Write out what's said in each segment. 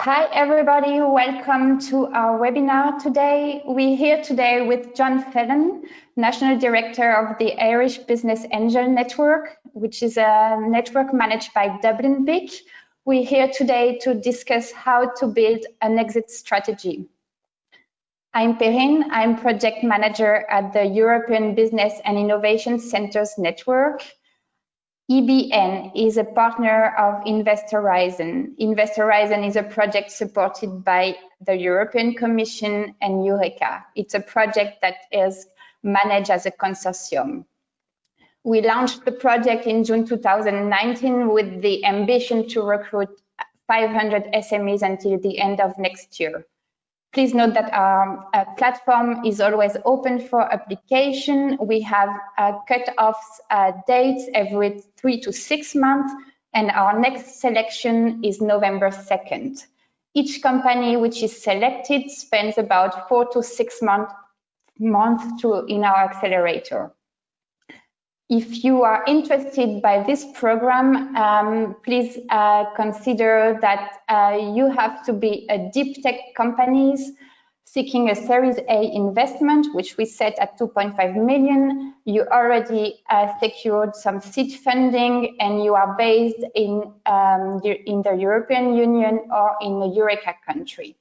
Hi everybody, welcome to our webinar today. We're here today with John Fallon, National Director of the Irish Business Angel Network, which is a network managed by Dublin BIC. We're here today to discuss how to build an exit strategy. I'm Perrine, I'm Project Manager at the European Business and Innovation Centers Network. EBN is a partner of Investor Horizon. Investor Horizon is a project supported by the European Commission and Eureka. It's a project that is managed as a consortium. We launched the project in June 2019 with the ambition to recruit 500 SMEs until the end of next year. Please note that our platform is always open for application. We have cut-off dates every 3 to 6 months, and our next selection is November 2nd. Each company which is selected spends about 4 to 6 months in our accelerator. If you are interested by this program, please consider that you have to be a deep tech companies seeking a Series A investment, which we set at 2.5 million. You already secured some seed funding and you are based in the European Union or in a Eureka country.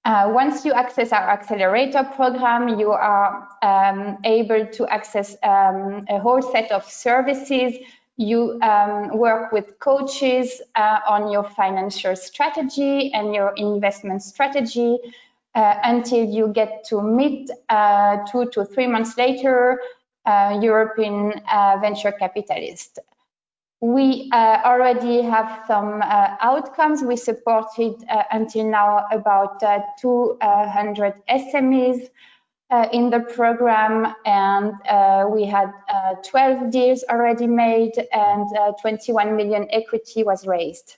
Once you access our accelerator program, you are able to access a whole set of services. You work with coaches on your financial strategy and your investment strategy until you get to meet 2 to 3 months later European venture capitalist. We already have some outcomes. We supported until now about 200 SMEs in the program, and we had 12 deals already made and 21 million equity was raised.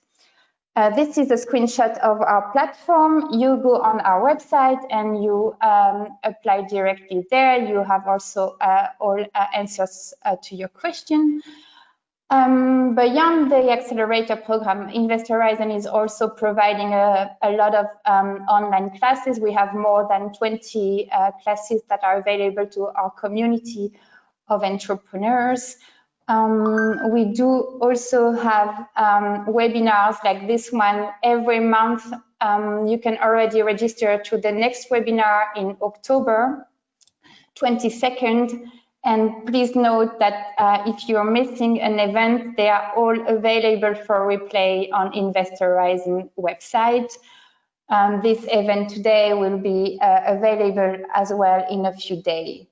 This is a screenshot of our platform. You go on our website and you apply directly there. You have also all answers to your question. Beyond the accelerator program, Investor Horizon is also providing a lot of online classes. We have more than 20 classes that are available to our community of entrepreneurs. We do also have webinars like this one every month. You can already register to the next webinar in October 22nd. And please note that if you're missing an event, they are all available for replay on Investor Horizon website. This event today will be available as well in a few days.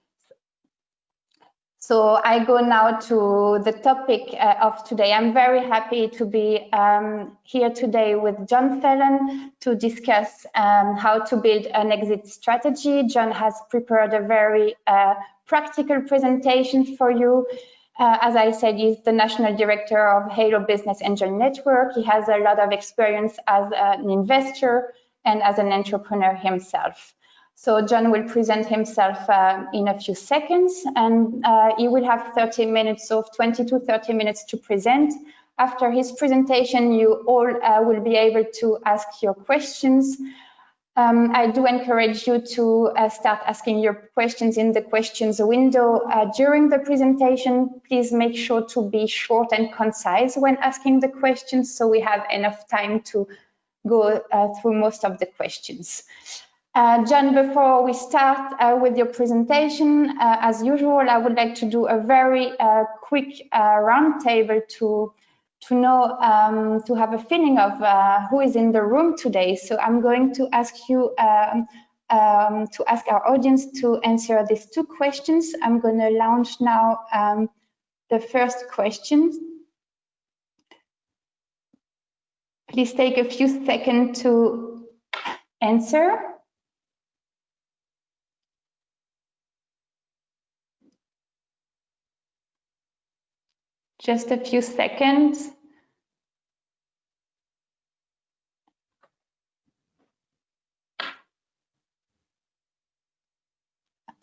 So I go now to the topic of today. I'm very happy to be here today with John Fallon to discuss how to build an exit strategy. John has prepared a very practical presentation for you. As I said, he's the National Director of Halo Business Angel Network. He has a lot of experience as an investor and as an entrepreneur himself. So John will present himself in a few seconds, and he will have 30 minutes, so 20 to 30 minutes to present. After his presentation, you all will be able to ask your questions. I do encourage you to start asking your questions in the questions window during the presentation. Please make sure to be short and concise when asking the questions so we have enough time to go through most of the questions. John, before we start with your presentation, as usual, I would like to do a very quick roundtable to know, to have a feeling of who is in the room today. So I'm going to ask you to ask our audience to answer these two questions. I'm going to launch now the first question. Please take a few seconds to answer. Just a few seconds.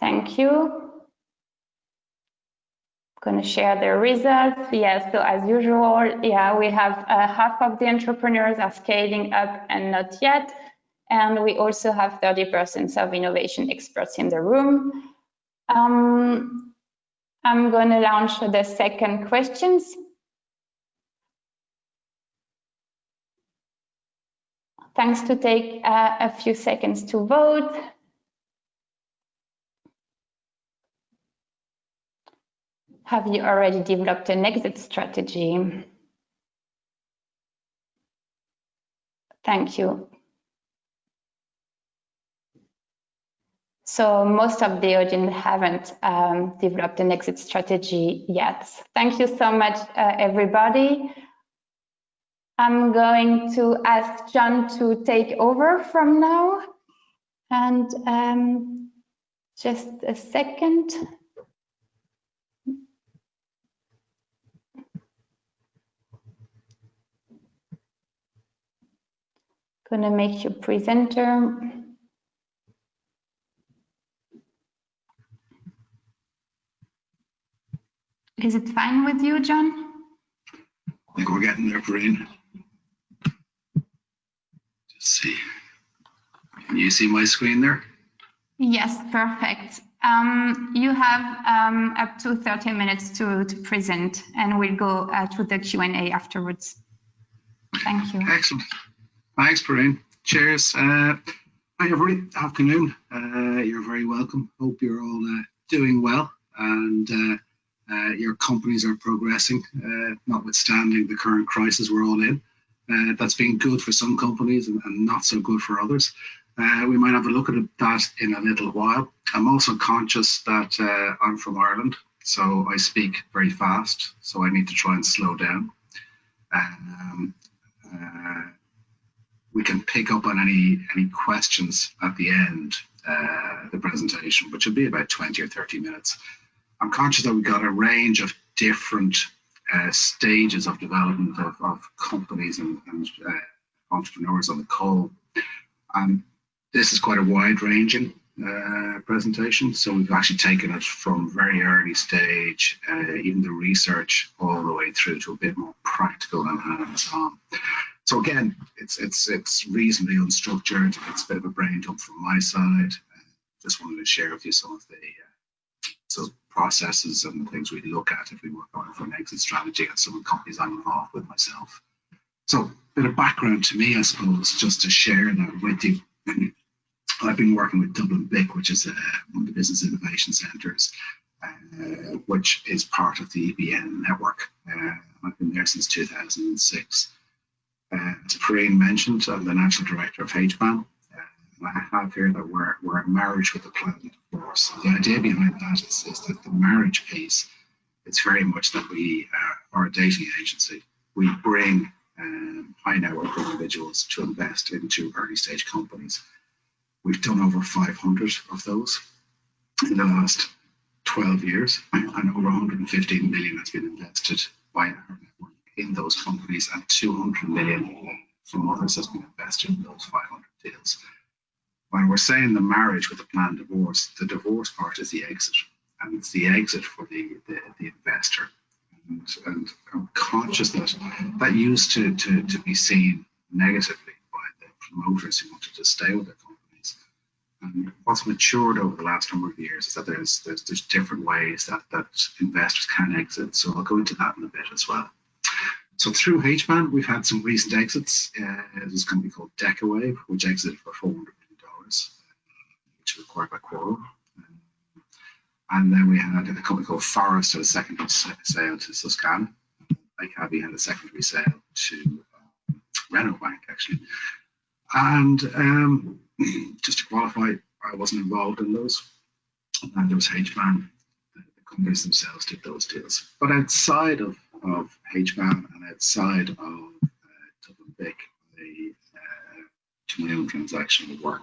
Thank you. Going to share the results. Yeah, so as usual, yeah, we have half of the entrepreneurs are scaling up and not yet. And we also have 30% of innovation experts in the room. I'm going to launch the second questions. Thanks to take a few seconds to vote. Have you already developed an exit strategy? Thank you. So most of the audience haven't developed an exit strategy yet. Thank you so much, everybody. I'm going to ask John to take over from now. And just a second. Gonna make you presenter. Is it fine with you, John? I think we're getting there, Corinne. Just see. Can you see my screen there? Yes, perfect. You have up to 30 minutes to present, and we'll go to the Q&A afterwards. Thank you. Excellent. Thanks, Corinne. Cheers. Hi, everybody. Afternoon. You're very welcome. Hope you're all doing well and your companies are progressing, notwithstanding the current crisis we're all in. That's been good for some companies and not so good for others. We might have a look at that in a little while. I'm also conscious that I'm from Ireland, so I speak very fast, so I need to try and slow down. We can pick up on any questions at the end of the presentation, which will be about 20 or 30 minutes. I'm conscious that we've got a range of different stages of development of companies and entrepreneurs on the call. This is quite a wide-ranging presentation, so we've actually taken it from very early stage, even the research, all the way through to a bit more practical and hands-on. So again, it's reasonably unstructured. It's a bit of a brain dump from my side. Just wanted to share with you some of the processes and the things we look at if we work on for an exit strategy and some of the companies I'm involved with myself. So a bit of background to me, I suppose, just to share that with you. I've been working with Dublin BIC, which is one of the business innovation centres, which is part of the EBN network. I've been there since 2006. As Corinne mentioned, I'm the National Director of HBAN. I have here that we're a marriage with a planned divorce. The idea behind that is that the marriage piece, it's very much that we are a dating agency. We bring high net worth individuals to invest into early stage companies. We've done over 500 of those in the last 12 years, and over 115 million has been invested by our network in those companies, and 200 million from others has been invested in those 500 deals. When we're saying the marriage with a planned divorce, the divorce part is the exit, and it's the exit for the investor. And I'm conscious that used to be seen negatively by the promoters who wanted to stay with their companies. And what's matured over the last number of years is that there's different ways that investors can exit. So I'll go into that in a bit as well. So through HBAN, we've had some recent exits. There's a company called Decawave, which exited for $400 million, which was acquired by Quorum. And then we had a company called Forest, a secondary sale to Susquehanna. ICABI had a secondary sale to Renault Bank, actually. And just to qualify, I wasn't involved in those. And there was HBAN. The companies themselves did those deals. But outside of HBAN and outside of Dublin BIC, to my own transactional work.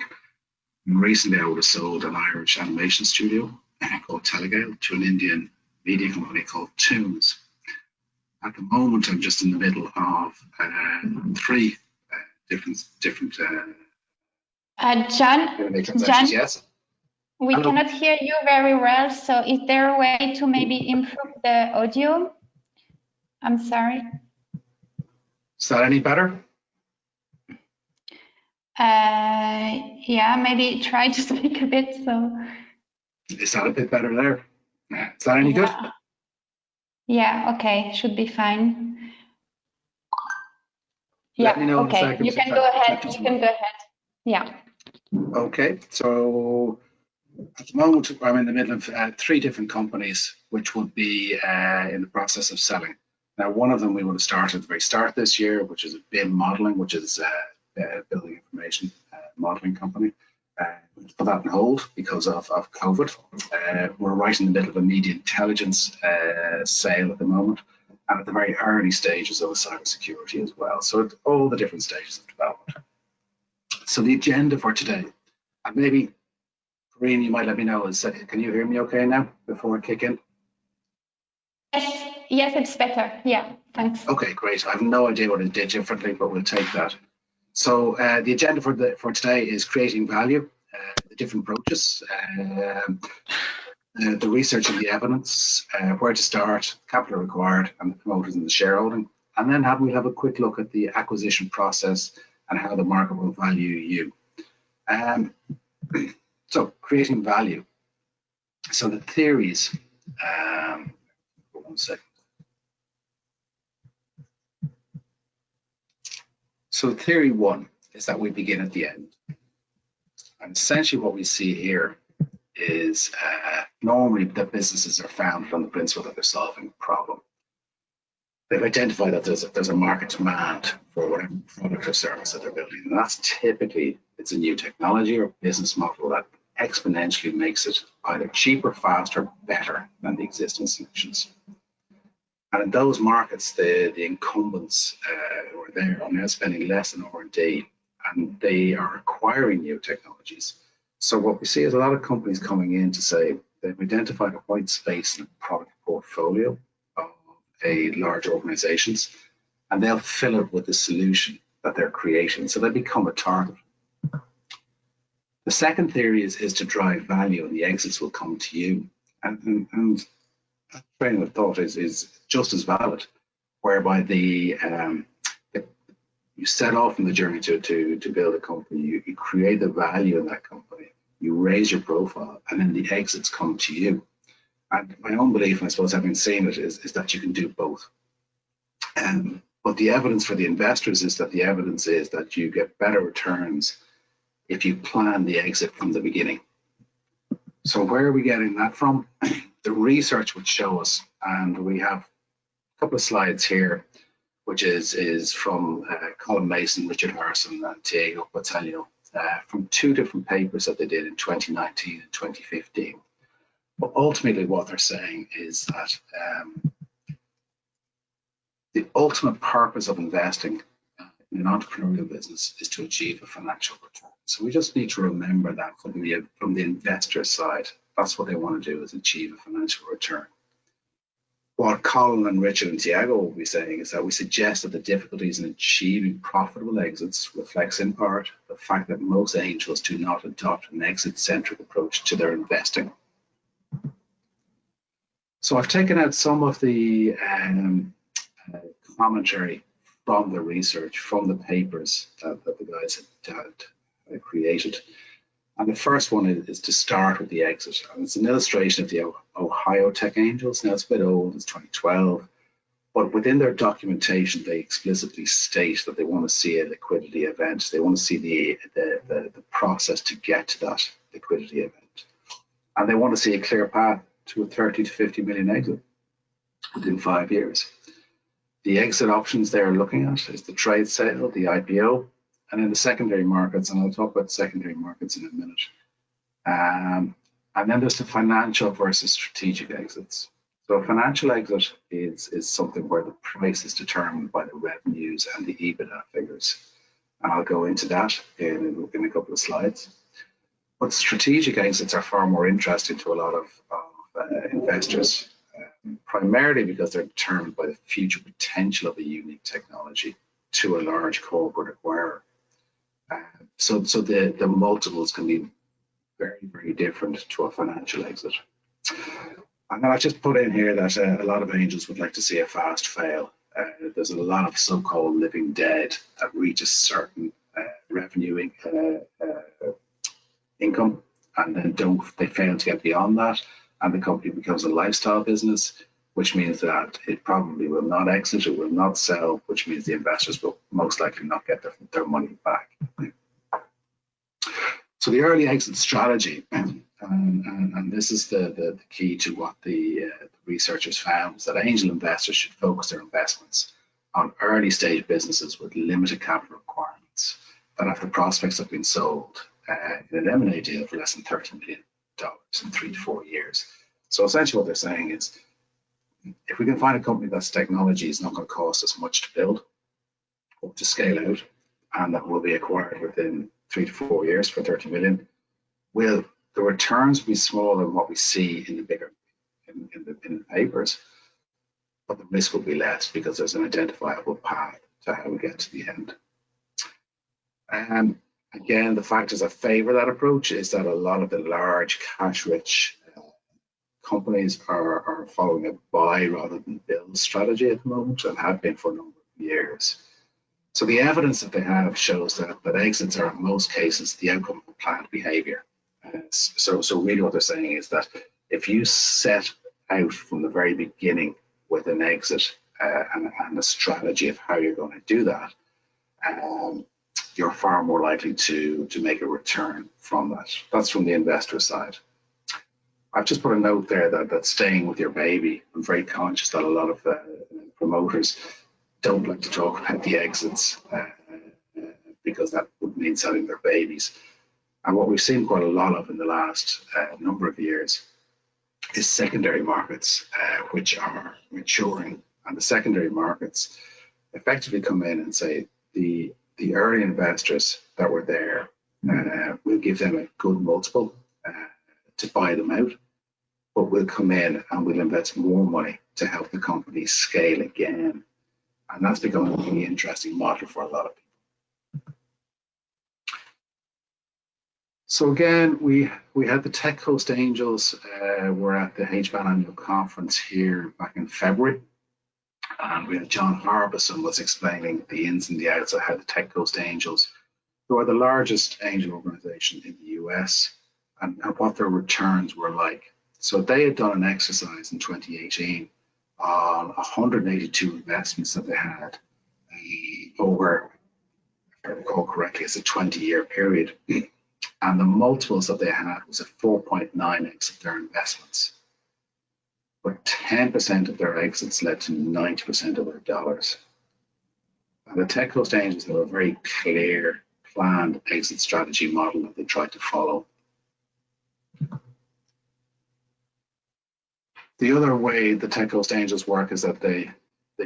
And recently, I would have sold an Irish animation studio called Telegale to an Indian media company called Tunes. At the moment, I'm just in the middle of three different John, yes. We Hello. cannot hear you very well, so is there a way to maybe improve the audio? I'm sorry. Is that any better? Yeah, maybe try to speak a bit. So Is that a bit better there? Is that any good? yeah, okay, should be fine. Let me Yeah, know in a okay, second. you can go ahead. You can go ahead. Yeah. Okay, so at the moment, I'm in the middle of 3 different companies, which would be in the process of selling. Now, one of them we would have started at the very start this year, which is a BIM modeling, which is building information modeling company. We put that on hold because of COVID. We're right in the middle of a media intelligence sale at the moment, and at the very early stages of cybersecurity as well. So at all the different stages of development. So the agenda for today, and maybe Corinne, you might let me know, can you hear me okay now before I kick in? Yes, it's better. Yeah, thanks. Okay, great. I have no idea what it did differently, but we'll take that. So the agenda for today is creating value, the different approaches, the research and the evidence, where to start, capital required, and the promoters and the shareholding. And then we'll have a quick look at the acquisition process and how the market will value you. So creating value. So the theories, one second. So theory 1 is that we begin at the end. And essentially what we see here is normally the businesses are founded on the principle that they're solving a problem. They've identified that there's a market demand for whatever product or service that they're building. And that's typically, it's a new technology or business model that exponentially makes it either cheaper, faster, better than the existing solutions. And in those markets, the incumbents who are there are now spending less in R&D, and they are acquiring new technologies. So what we see is a lot of companies coming in to say they've identified a white space in a product portfolio of large organizations, and they'll fill it with the solution that they're creating. So they become a target. The second theory is to drive value, and the exits will come to you. And that train of thought is just as valid, whereby you set off on the journey to build a company, you create the value in that company, you raise your profile, and then the exits come to you. And my own belief, and I suppose having seen it, is that you can do both. But the evidence for the investors is that the evidence is that you get better returns if you plan the exit from the beginning. So where are we getting that from? The research would show us, and we have a couple of slides here, which is from Colin Mason, Richard Harrison, and Diego Botelho, from 2 different papers that they did in 2019 and 2015. But ultimately what they're saying is that the ultimate purpose of investing in an entrepreneurial business is to achieve a financial return. So we just need to remember that from the investor side, that's what they want to do, is achieve a financial return. What Colin and Richard and Tiago will be saying is that we suggest that the difficulties in achieving profitable exits reflects in part the fact that most angels do not adopt an exit-centric approach to their investing. So I've taken out some of the commentary from the research, from the papers that the guys had created. And the first one is to start with the exit. And it's an illustration of the Ohio Tech Angels. Now it's a bit old, it's 2012. But within their documentation, they explicitly state that they want to see a liquidity event. They want to see the process to get to that liquidity event. And they want to see a clear path to a 30 to 50 million exit within 5 years. The exit options they're looking at is the trade sale, the IPO, and then the secondary markets, and I'll talk about secondary markets in a minute. And then there's the financial versus strategic exits. So a financial exit is something where the price is determined by the revenues and the EBITDA figures. And I'll go into that in a couple of slides. But strategic exits are far more interesting to a lot of investors, primarily because they're determined by the future potential of a unique technology to a large corporate acquirer. So the multiples can be very, very different to a financial exit. And then I just put in here that a lot of angels would like to see a fast fail. There's a lot of so-called living dead that reaches certain revenue income, and then they fail to get beyond that, and the company becomes a lifestyle business, which means that it probably will not exit, it will not sell, which means the investors will most likely not get their money back. So the early exit strategy, and this is the key to what the researchers found, is that angel investors should focus their investments on early stage businesses with limited capital requirements that have the prospects of being sold in an M&A deal for less than $30 million in 3 to 4 years. So essentially what they're saying is, if we can find a company that's technology is not going to cost us much to build or to scale out, and that will be acquired within 3 to 4 years for 30 million, will the returns be smaller than what we see in the bigger in the papers, but the risk will be less because there's an identifiable path to how we get to the end. Again, the factors that favor that approach is that a lot of the large cash-rich companies are following a buy rather than build strategy at the moment, and have been for a number of years. So the evidence that they have shows that exits are in most cases the outcome of planned behavior. So really what they're saying is that if you set out from the very beginning with an exit and a strategy of how you're going to do that, you're far more likely to make a return from that. That's from the investor side. I've just put a note there that staying with your baby. I'm very conscious that a lot of promoters don't like to talk about the exits because that would mean selling their babies. And what we've seen quite a lot of in the last number of years is secondary markets, which are maturing. And the secondary markets effectively come in and say the early investors that were there, we'll give them a good multiple to buy them out, but we'll come in and we'll invest more money to help the company scale again. And that's become a really interesting model for a lot of people. So again, we had the Tech Coast Angels were at the HBAN annual conference here back in February. And we had John Harbison was explaining the ins and the outs of how the Tech Coast Angels, who are the largest angel organization in the US, and what their returns were like. So they had done an exercise in 2018 on 182 investments that they had over, if I recall correctly, it's a 20-year period. And the multiples that they had was a 4.9x of their investments. But 10% of their exits led to 90% of their dollars. And the Tech Coast Angels have a very clear, planned exit strategy model that they tried to follow. The other way the Tech Coast Angels work is that they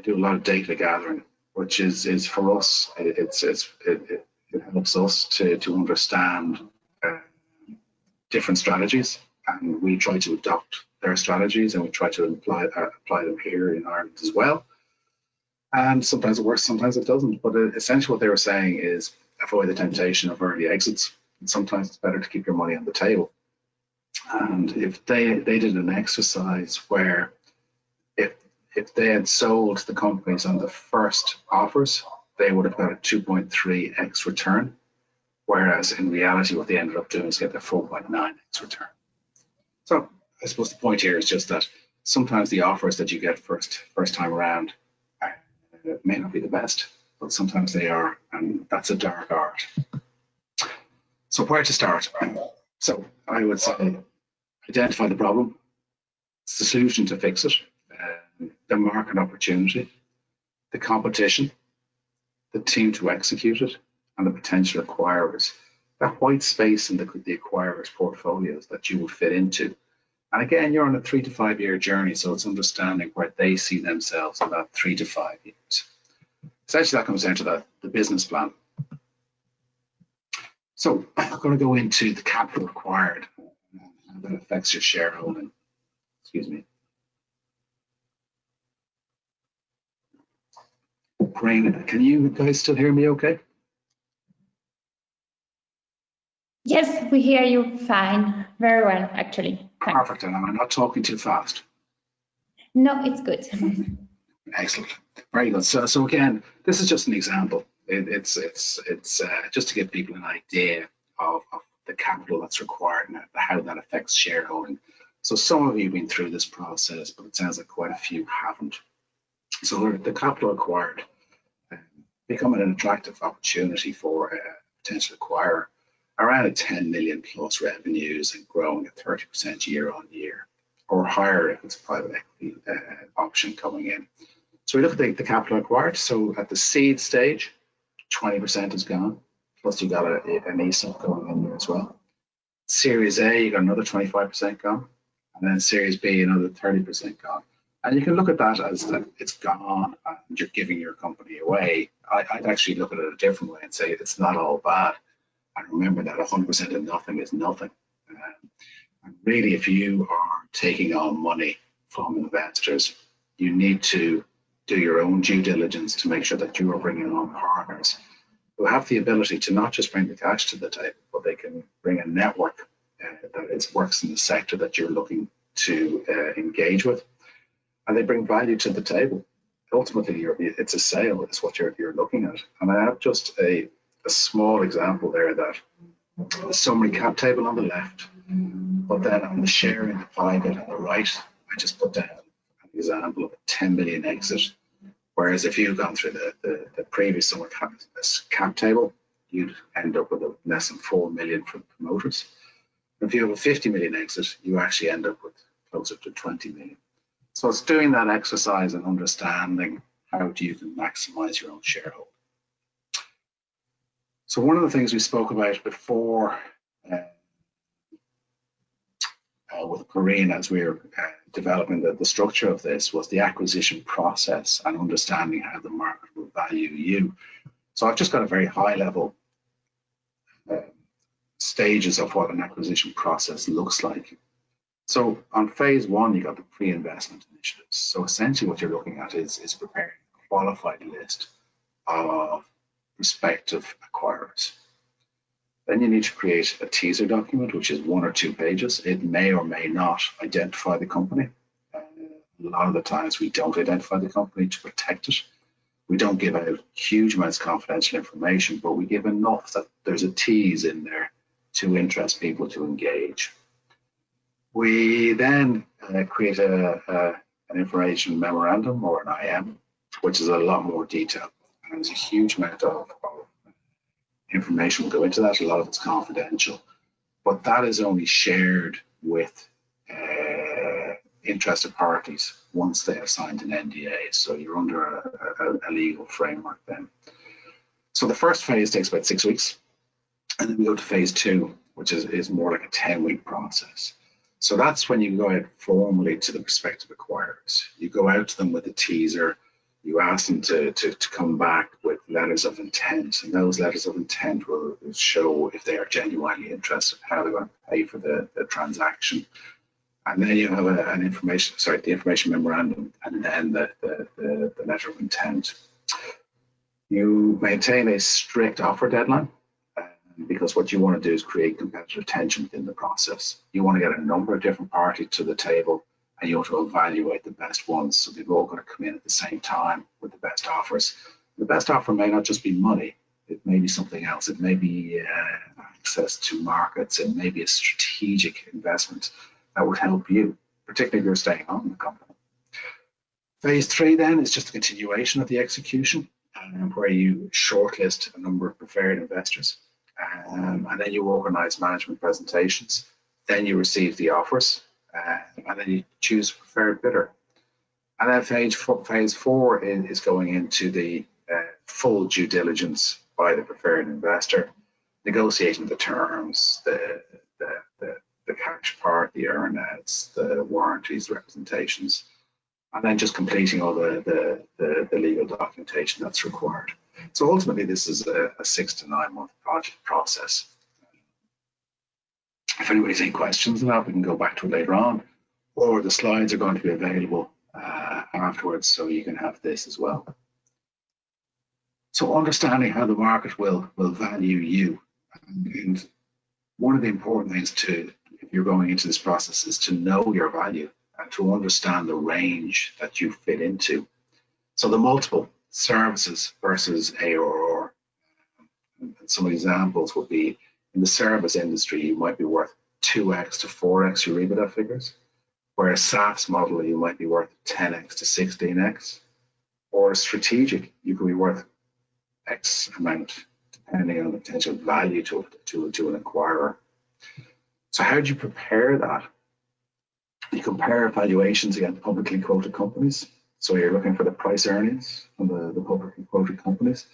do a lot of data gathering, which is for us, it helps us to understand different strategies, and we try to adopt their strategies, and we try to apply them here in Ireland as well. And sometimes it works, sometimes it doesn't. But essentially what they were saying is avoid the temptation of early exits. And sometimes it's better to keep your money on the table. And if they did an exercise where if they had sold the companies on the first offers, they would have got a 2.3x return. Whereas in reality, what they ended up doing is get their 4.9x return. So I suppose the point here is just that sometimes the offers that you get first time around may not be the best, but sometimes they are, and that's a dark art. So where to start? So I would say identify the problem, the solution to fix it, the market opportunity, the competition, the team to execute it, and the potential acquirers. That white space in the acquirers' portfolios that you will fit into. And again, you're on a 3 to 5 year journey, so it's understanding where they see themselves in that 3 to 5 years. Essentially, that comes down to the business plan. So I'm going to go into the capital required and that affects your shareholding. Excuse me. Great. Can you guys still hear me okay? Yes. we hear you fine. Very well, actually. Perfect, and I'm not talking too fast. No, it's good. Excellent, very good. So again, this is just an example. It's just to give people an idea of the capital that's required and how that affects shareholding. So some of you have been through this process, but it sounds like quite a few haven't. So the capital required becoming an attractive opportunity for a potential acquirer around a 10 million plus revenues and growing at 30% year on year, or higher if it's a private equity option coming in. So we look at the capital required. So at the seed stage, 20% is gone, plus you got an ESOP going in there as well. Series A, you got another 25% gone, and then Series B, another 30% gone. And you can look at that as that it's gone and you're giving your company away. I'd actually look at it a different way and say it's not all bad. And remember that 100% of nothing is nothing. And really, if you are taking on money from investors, you need to do your own due diligence to make sure that you are bringing on partners who have the ability to not just bring the cash to the table, but they can bring a network that works in the sector that you're looking to engage with, and they bring value to the table. Ultimately, it's a sale. It's what you're looking at. And I have just a small example there, that the summary cap table on the left, but then on the share in the pie bit on the right, I just put down an example of a 10 million exit. Whereas if you've gone through the previous summary cap table, you'd end up with less than 4 million for the promoters. If you have a 50 million exit, you actually end up with closer to 20 million. So it's doing that exercise and understanding how you can maximize your own shareholding. So one of the things we spoke about before with Corinne as we were developing the structure of this was the acquisition process and understanding how the market will value you. So I've just got a very high level stages of what an acquisition process looks like. So on phase one, you got the pre-investment initiatives. So essentially what you're looking at is preparing a qualified list of prospective acquirers. Then you need to create a teaser document, which is 1 or 2 pages. It may or may not identify the company. A lot of the times we don't identify the company to protect it. We don't give out huge amounts of confidential information, but we give enough that there's a tease in there to interest people to engage. We then create an information memorandum or an IM, which is a lot more detailed. And there's a huge amount of information will go into that. A lot of it's confidential, but that is only shared with interested parties once they have signed an NDA. So you're under a legal framework then. So the first phase takes about 6 weeks, and then we go to phase 2, which is more like a 10-week process. So that's when you go out formally to the prospective acquirers. You go out to them with a teaser. You ask them to come back with letters of intent, and those letters of intent will show if they are genuinely interested, how they're going to pay for the transaction. And then you have the information memorandum, and then the letter of intent. You maintain a strict offer deadline, because what you want to do is create competitive tension within the process. You want to get a number of different parties to the table, and you want to evaluate the best ones. So they've all got to come in at the same time with the best offers. The best offer may not just be money. It may be something else. It may be access to markets. It may be a strategic investment that would help you, particularly if you're staying on in the company. Phase 3 then is just a continuation of the execution, where you shortlist a number of preferred investors, and then you organize management presentations. Then you receive the offers, and then you choose preferred bidder. And then phase 4 is going into the full due diligence by the preferred investor, negotiating the terms, the cash part, the earnouts, the warranties, representations, and then just completing all the legal documentation that's required. So ultimately, this is a 6 to 9 month project process. If anybody's any questions on that, we can go back to it later on, or the slides are going to be available afterwards, so you can have this as well. So understanding how the market will value you. And One of the important things if you're going into this process, is to know your value and to understand the range that you fit into. So the multiple services versus ARR. And some examples would be, in the service industry, you might be worth 2x to 4x your EBITDA figures, where a SaaS model, you might be worth 10x to 16x, or a strategic, you could be worth X amount, depending on the potential value to an acquirer. So how do you prepare that? You compare valuations against publicly quoted companies. So you're looking for the price earnings on the publicly quoted companies,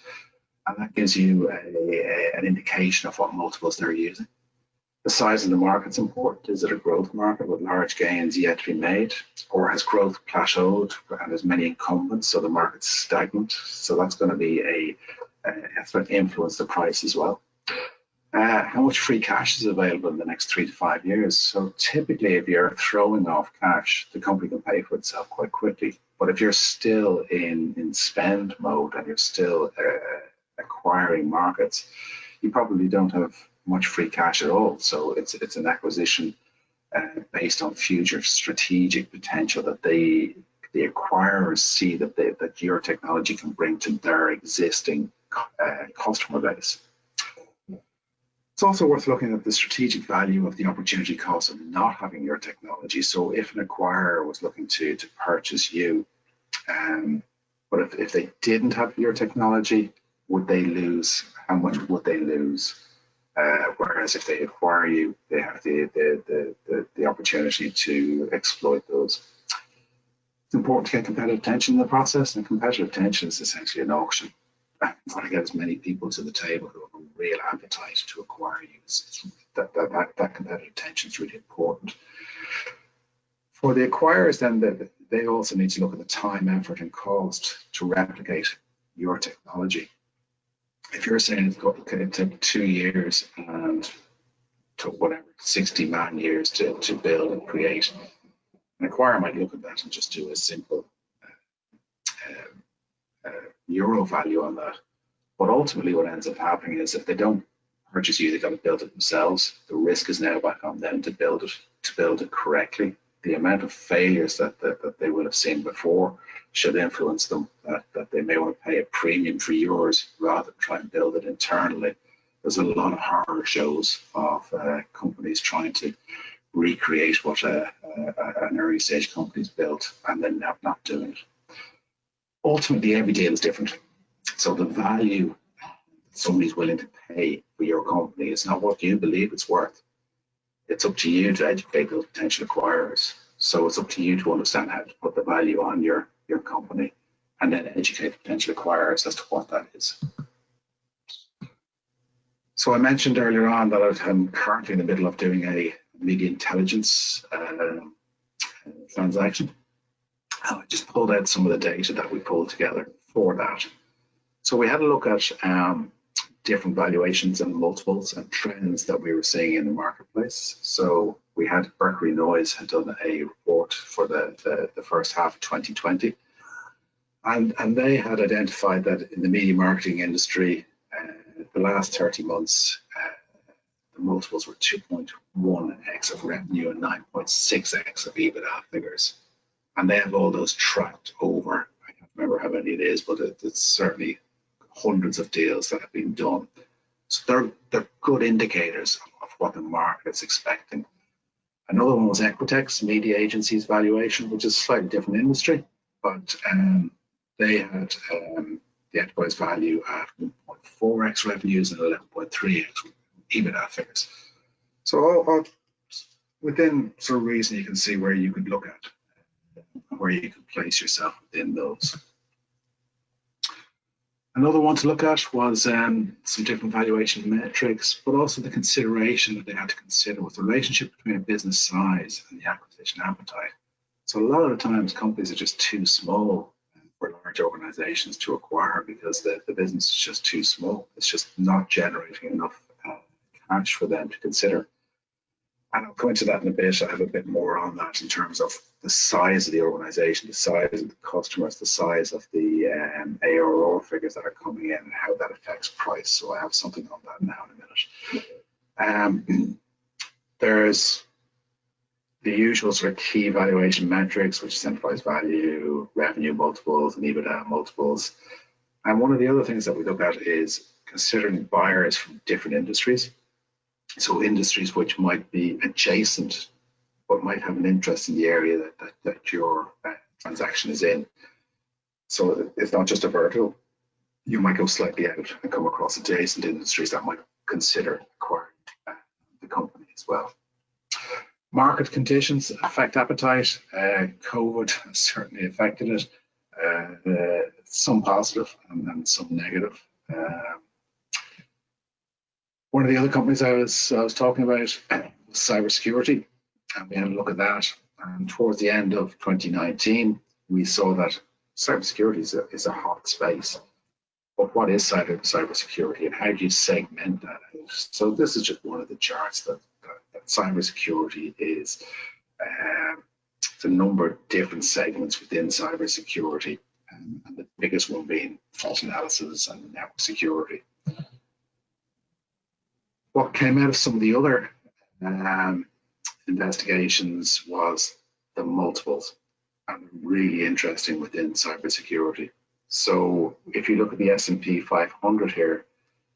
and that gives you an indication of what multiples they're using. The size of the market's important. Is it a growth market with large gains yet to be made, or has growth plateaued and there's many incumbents, so the market's stagnant? So that's going to be that's going to influence the price as well. How much free cash is available in the next 3 to 5 years? So typically, if you're throwing off cash, the company can pay for itself quite quickly. But if you're still in spend mode and you're still acquiring markets, you probably don't have much free cash at all. So it's an acquisition based on future strategic potential that the acquirers see that your technology can bring to their existing customer base. It's also worth looking at the strategic value of the opportunity cost of not having your technology. So if an acquirer was looking to purchase you, but if they didn't have your technology, would they lose? How much would they lose? Whereas if they acquire you, they have the opportunity to exploit those. It's important to get competitive tension in the process, and competitive tension is essentially an auction. You want to get as many people to the table who have a real appetite to acquire you. That competitive tension is really important. For the acquirers, then, they also need to look at the time, effort, and cost to replicate your technology. If you're saying it took 2 years and took whatever 60 man years to build and create, an acquirer might look at that and just do a simple euro value on that. But ultimately, what ends up happening is, if they don't purchase you, they've got to build it themselves. The risk is now back on them to build it correctly. The amount of failures that they will have seen before should influence them, that they may want to pay a premium for yours rather than try and build it internally. There's a lot of horror shows of companies trying to recreate what an early stage company's built and then not doing it. Ultimately, every deal is different. So the value somebody's willing to pay for your company is not what you believe it's worth. It's up to you to educate those potential acquirers. So it's up to you to understand how to put the value on your company, and then educate potential acquirers as to what that is. So I mentioned earlier on that I'm currently in the middle of doing a media intelligence transaction. I just pulled out some of the data that we pulled together for that. So we had a look at different valuations and multiples and trends that we were seeing in the marketplace. So we had Berkeley Noise had done a report for the first half of 2020, and they had identified that in the media marketing industry, the last 30 months, the multiples were 2.1x of revenue and 9.6x of EBITDA figures, and they have all those tracked over. I can't remember how many it is, but it's certainly hundreds of deals that have been done. So they're good indicators of what the market's expecting. Another one was Equitex, media agencies valuation, which is a slightly different industry, but they had the enterprise value at 1.4x revenues and 11.3x EBITDA figures. So all within sort of reason, you can see where you could look at, where you could place yourself within those. Another one to look at was some different valuation metrics, but also the consideration that they had to consider with the relationship between a business size and the acquisition appetite. So a lot of the times, companies are just too small for large organizations to acquire because the business is just too small. It's just not generating enough cash for them to consider. And I'll go into that in a bit. I have a bit more on that in terms of the size of the organization, the size of the customers, the size of the ARR figures that are coming in, and how that affects price. So I have something on that now in a minute. There's the usual sort of key valuation metrics, which is enterprise value, revenue multiples, and EBITDA multiples. And one of the other things that we look at is considering buyers from different industries. So industries which might be adjacent, but might have an interest in the area that your transaction is in. So it's not just a vertical. You might go slightly out and come across adjacent industries that might consider acquiring the company as well. Market conditions affect appetite. COVID has certainly affected it. Some positive and some negative. One of the other companies I was talking about was cybersecurity, and we had a look at that. And towards the end of 2019, we saw that cybersecurity is a hot space. But what is cybersecurity, and how do you segment that out? So this is just one of the charts that cybersecurity is. It's a number of different segments within cybersecurity, and the biggest one being fault analysis and network security. What came out of some of the other investigations was the multiples, and really interesting within cybersecurity. So if you look at the S&P 500 here,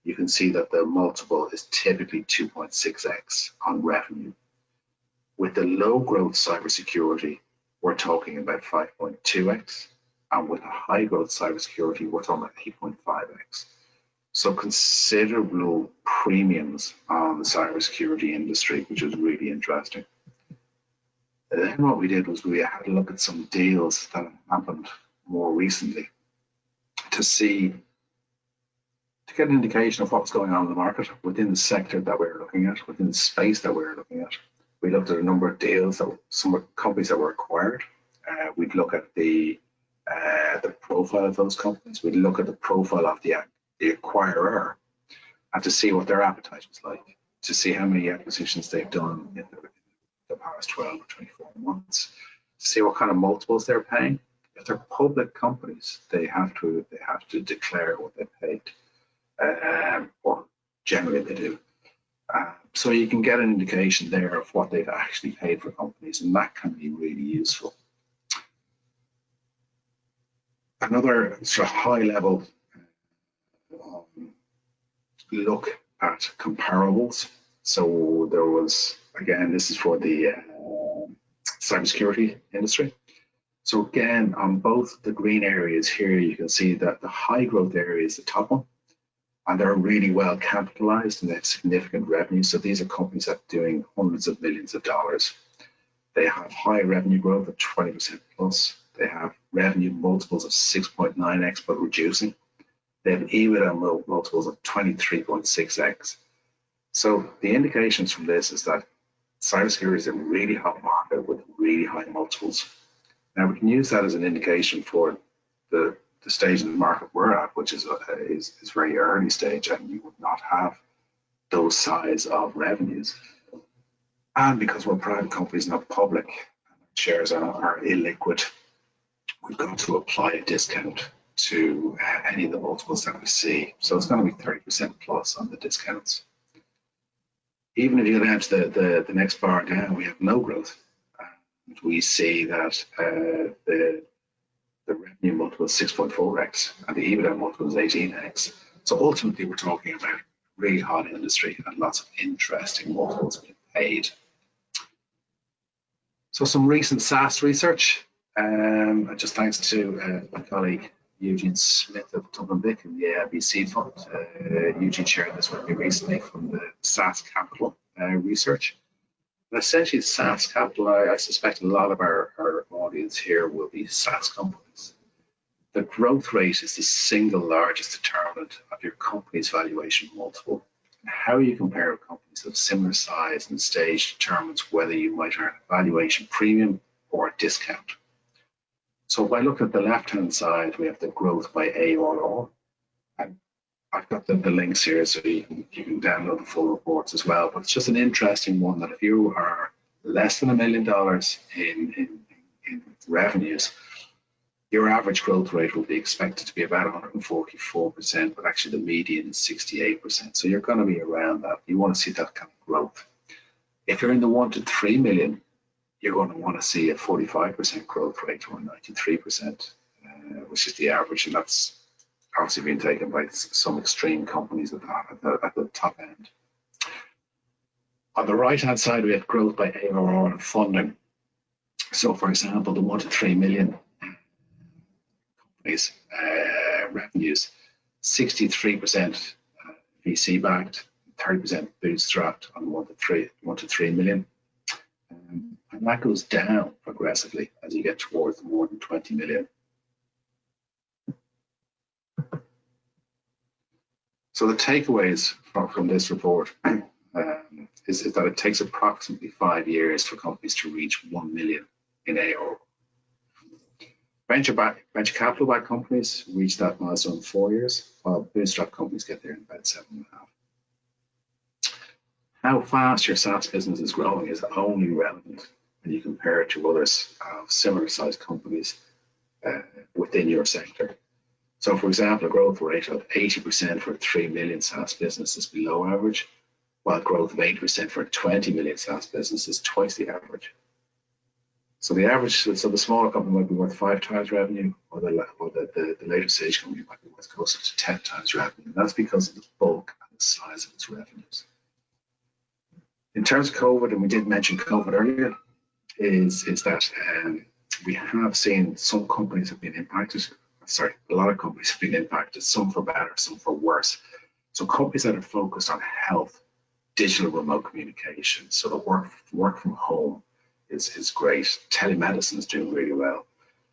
you can see that the multiple is typically 2.6x on revenue. With the low growth cybersecurity, we're talking about 5.2x, and with a high growth cybersecurity, we're talking about 8.5x. So considerable premiums on the cybersecurity industry, which is really interesting. And then what we did was we had a look at some deals that happened more recently to get an indication of what's going on in the market within the sector that we're looking at, within the space that we're looking at. We looked at a number of deals, some companies that were acquired. We'd look at the profile of those companies. We'd look at the profile of the acquirer, and to see what their appetite was like, to see how many acquisitions they've done in the past 12 or 24 months, to see what kind of multiples they're paying. If they're public companies, they have to declare what they paid, or generally they do. So you can get an indication there of what they've actually paid for companies, and that can be really useful. Another sort of high level look at comparables. So there was, again, this is for the cybersecurity industry. So again, on both the green areas here, you can see that the high growth area is the top one, and they're really well capitalized and they have significant revenue. So these are companies that are doing hundreds of millions of dollars. They have high revenue growth of 20% plus. They have revenue multiples of 6.9x, but reducing. They have EBITDA multiples of 23.6x. So the indications from this is that cybersecurity is a really hot market with really high multiples. Now we can use that as an indication for the stage in the market we're at, which is very early stage, and you would not have those size of revenues. And because we're private companies, not public, and shares are illiquid, we've got to apply a discount to any of the multiples that we see. So it's going to be 30% plus on the discounts. Even if you go down to the next bar down, we have no growth. And we see that the revenue multiple is 6.4x and the EBITDA multiple is 18x. So ultimately, we're talking about really hot industry and lots of interesting multiples being paid. So some recent SAS research, just thanks to my colleague Eugene Smith of Dublin Vic in the AIBC fund. Eugene shared this with me recently from the SAS Capital research. And essentially, SAS Capital, I suspect a lot of our audience here will be SaaS companies. The growth rate is the single largest determinant of your company's valuation multiple. And how you compare companies of similar size and stage determines whether you might earn a valuation premium or a discount. So if I look at the left-hand side, we have the growth by ARR. And I've got the links here so you can download the full reports as well. But it's just an interesting one that if you are less than $1 million in revenues, your average growth rate will be expected to be about 144%, but actually the median is 68%. So you're going to be around that. You want to see that kind of growth. If you're in the 1 to 3 million, you're going to want to see a 45% growth rate or 93%, which is the average, and that's obviously being taken by some extreme companies at the top end. On the right-hand side, we have growth by ARR and funding. So, for example, the 1 to 3 million companies revenues, 63% VC backed, 30% bootstrapped on 1 to 3 million. And that goes down progressively as you get towards more than 20 million. So the takeaways from this report is that it takes approximately 5 years for companies to reach 1 million in ARR. Venture capital backed companies reach that milestone in 4 years, while bootstrap companies get there in about 7.5. How fast your SaaS business is growing is only relevant when you compare it to others of similar sized companies within your sector. So, for example, a growth rate of 80% for a 3 million SaaS business is below average, while growth of 8% for a 20 million SaaS business is twice the average. So the average, so the smaller company might be worth 5 times revenue, or the later stage company might be worth closer to 10 times revenue. And that's because of the bulk and the size of its revenues. In terms of COVID, and we did mention COVID earlier, is that we have seen some companies have been impacted. Sorry, a lot of companies have been impacted, some for better, some for worse. So companies that are focused on health, digital remote communication, so the work from home is great. Telemedicine is doing really well.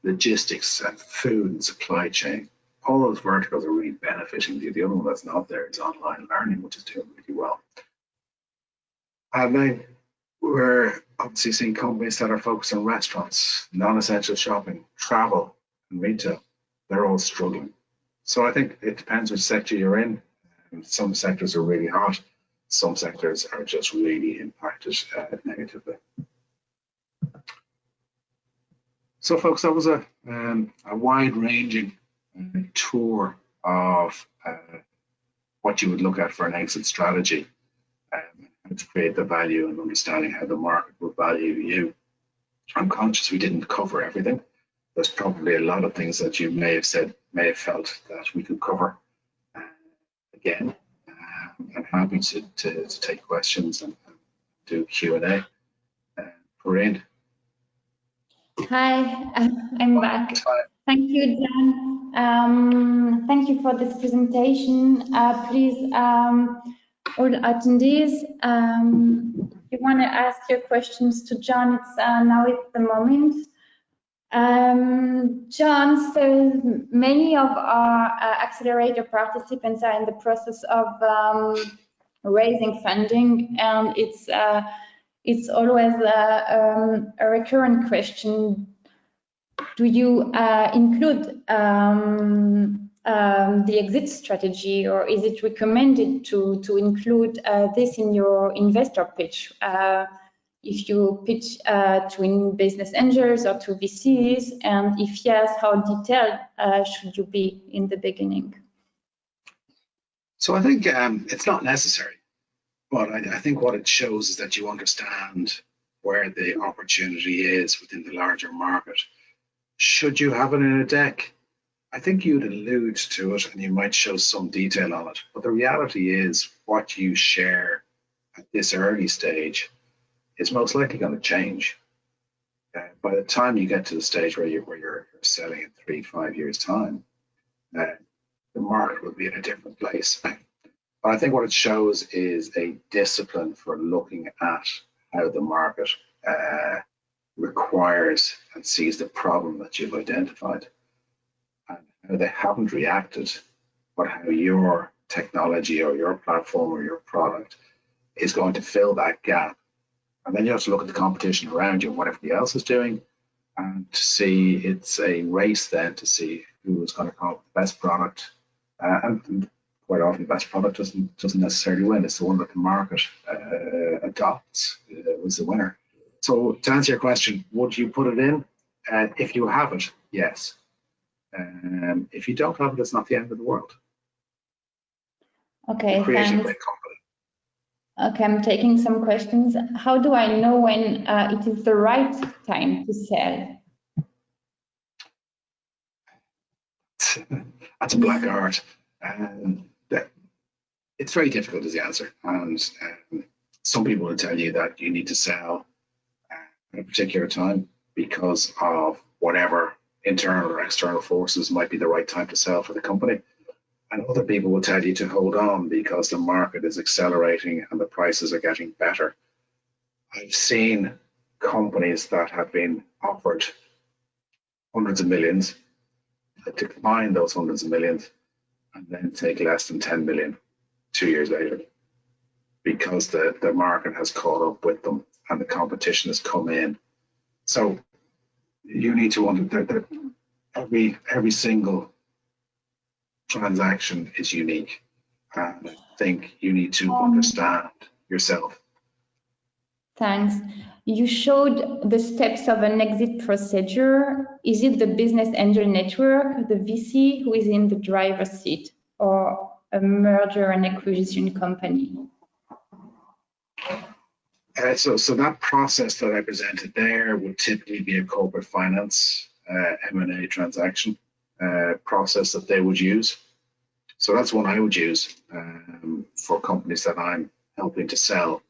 Logistics and food and supply chain, all those verticals are really benefiting. The other one that's not there is online learning, which is doing really well. And then we're obviously seeing companies that are focused on restaurants, non-essential shopping, travel, and retail. They're all struggling. So I think it depends which sector you're in. Some sectors are really hot. Some sectors are just really impacted negatively. So, folks, that was a wide-ranging tour of what you would look at for an exit strategy, how to create the value and understanding how the market will value you. I'm conscious we didn't cover everything. There's probably a lot of things that you may have felt that we could cover again. I'm happy to take questions and do Q&A. Corinne. Hi, I'm back. Thank you, John. Thank you for this presentation. Please, all attendees, you want to ask your questions to John, it's now is the moment. John, so many of our accelerator participants are in the process of raising funding, and it's always a recurrent question. Do you include the exit strategy, or is it recommended to include this in your investor pitch? If you pitch to business angels or to VCs, and if yes, how detailed should you be in the beginning? So I think it's not necessary, but I think what it shows is that you understand where the opportunity is within the larger market. Should you have it in a deck? I think you'd allude to it and you might show some detail on it, but the reality is what you share at this early stage is most likely going to change. By the time you get to the stage where you're selling in 3-5 years time, the market will be in a different place. But I think what it shows is a discipline for looking at how the market requires and sees the problem that you've identified, and how they haven't reacted, but how your technology or your platform or your product is going to fill that gap. And then you have to look at the competition around you and what everybody else is doing, and to see it's a race then to see who is going to come up with the best product. And quite often the best product doesn't necessarily win. It's the one that the market adopts was the winner. So to answer your question, would you put it in? If you have it, yes. If you don't have it, it's not the end of the world. Okay, You create a thanks. great company. Okay, I'm taking some questions. How do I know when it is the right time to sell? That's a black art. It's very difficult is the answer. And some people will tell you that you need to sell at a particular time because of whatever internal or external forces might be the right time to sell for the company. And other people will tell you to hold on because the market is accelerating and the prices are getting better. I've seen companies that have been offered hundreds of millions, decline those hundreds of millions, and then take less than 10 million 2 years later because the market has caught up with them and the competition has come in. So you need to understand that every single transaction is unique, and I think you need to understand yourself. Thanks. You showed the steps of an exit procedure. Is it the business angel network, the VC, who is in the driver's seat, or a merger and acquisition company? So that process that I presented there would typically be a corporate finance M&A transaction process that they would use. So that's one I would use for companies that I'm helping to sell.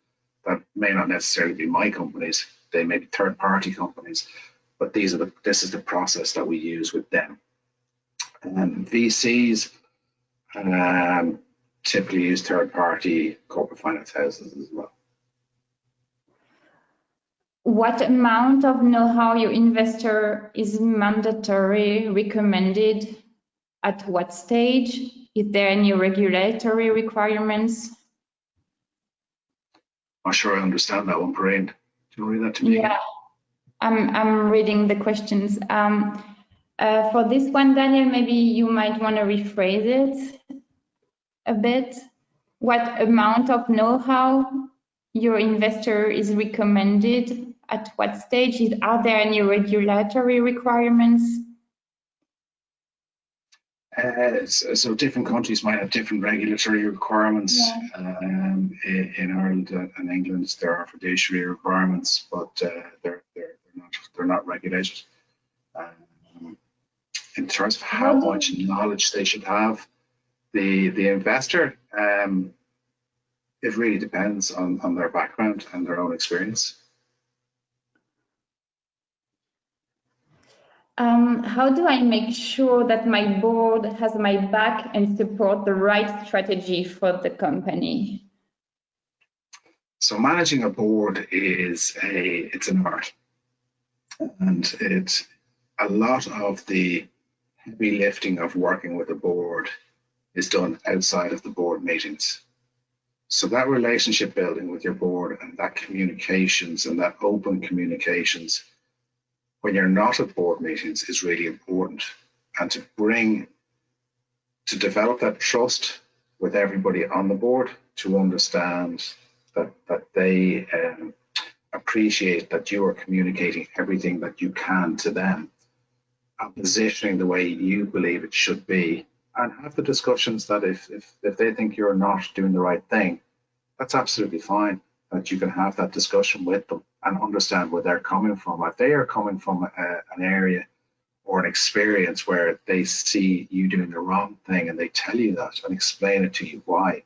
That may not necessarily be my companies; they may be third-party companies. But this is the process that we use with them. VCs typically use third-party corporate finance houses as well. What amount of know-how your investor is mandatory, recommended? At what stage? Is there any regulatory requirements? I'm not sure I understand that one, Parain. Do you read that to me? Yeah, I'm reading the questions. For this one, Daniel, maybe you might want to rephrase it a bit. What amount of know-how your investor is recommended? At what stage? Are there any regulatory requirements? So different countries might have different regulatory requirements. Yeah. In Ireland and England, there are fiduciary requirements, but they're not regulated. In terms of how much knowledge they should have, the investor, it really depends on their background and their own experience. How do I make sure that my board has my back and support the right strategy for the company? So managing a board it's an art, and it's a lot of the heavy lifting of working with a board is done outside of the board meetings. So that relationship building with your board and that communications and that open communications when you're not at board meetings is really important, and to develop that trust with everybody on the board, to understand that they appreciate that you are communicating everything that you can to them and positioning the way you believe it should be, and have the discussions that if they think you're not doing the right thing, that's absolutely fine, that you can have that discussion with them and understand where they're coming from. If they are coming from an area or an experience where they see you doing the wrong thing and they tell you that and explain it to you why,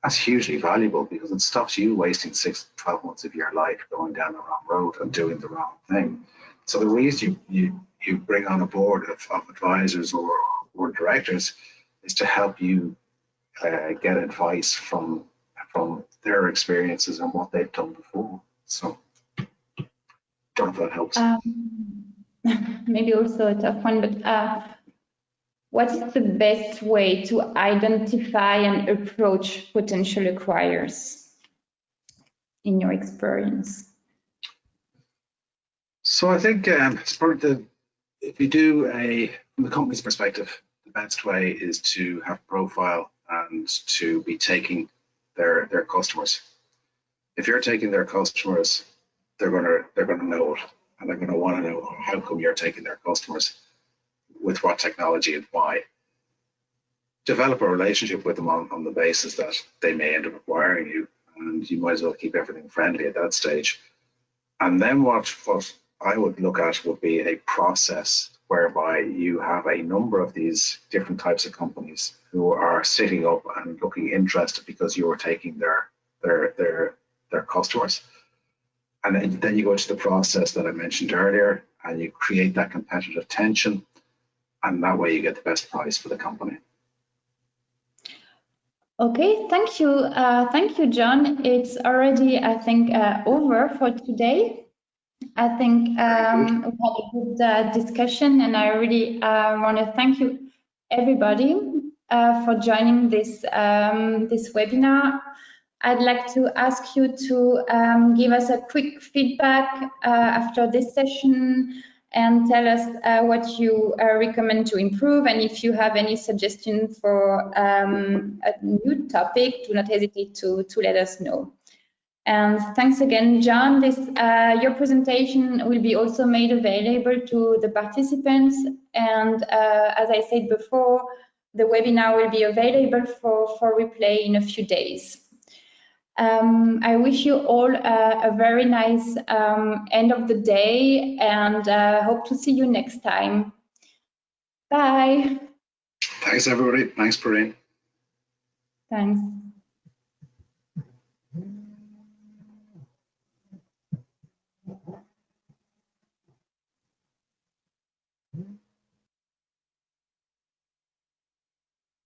that's hugely valuable, because it stops you wasting 6 to 12 months of your life going down the wrong road and doing the wrong thing. So the reason you bring on a board of advisors or directors is to help you get advice from their experiences and what they've done before. So don't know if that helps. Maybe also a tough one, but what is the best way to identify and approach potential acquirers in your experience? So I think if you do from the company's perspective, the best way is to have profile and to be taking their customers. If you're taking their customers, they're gonna know it, and they're gonna want to know how come you're taking their customers with what technology and why. Develop a relationship with them on the basis that they may end up acquiring you, and you might as well keep everything friendly at that stage. And then what I would look at would be a process whereby you have a number of these different types of companies who are sitting up and looking interested because you are taking their customers. And then you go to the process that I mentioned earlier, and you create that competitive tension, and that way you get the best price for the company. Okay, thank you, John. It's already, I think, over for today. I think we had a good discussion, and I really want to thank you, everybody, for joining this this webinar. I'd like to ask you to give us a quick feedback after this session and tell us what you recommend to improve, and if you have any suggestion for a new topic, do not hesitate to let us know. And thanks again, John. Your presentation will be also made available to the participants. And as I said before, the webinar will be available for replay in a few days. I wish you all a very nice end of the day, and hope to see you next time. Bye. Thanks, everybody. Thanks, Perrine. Thanks.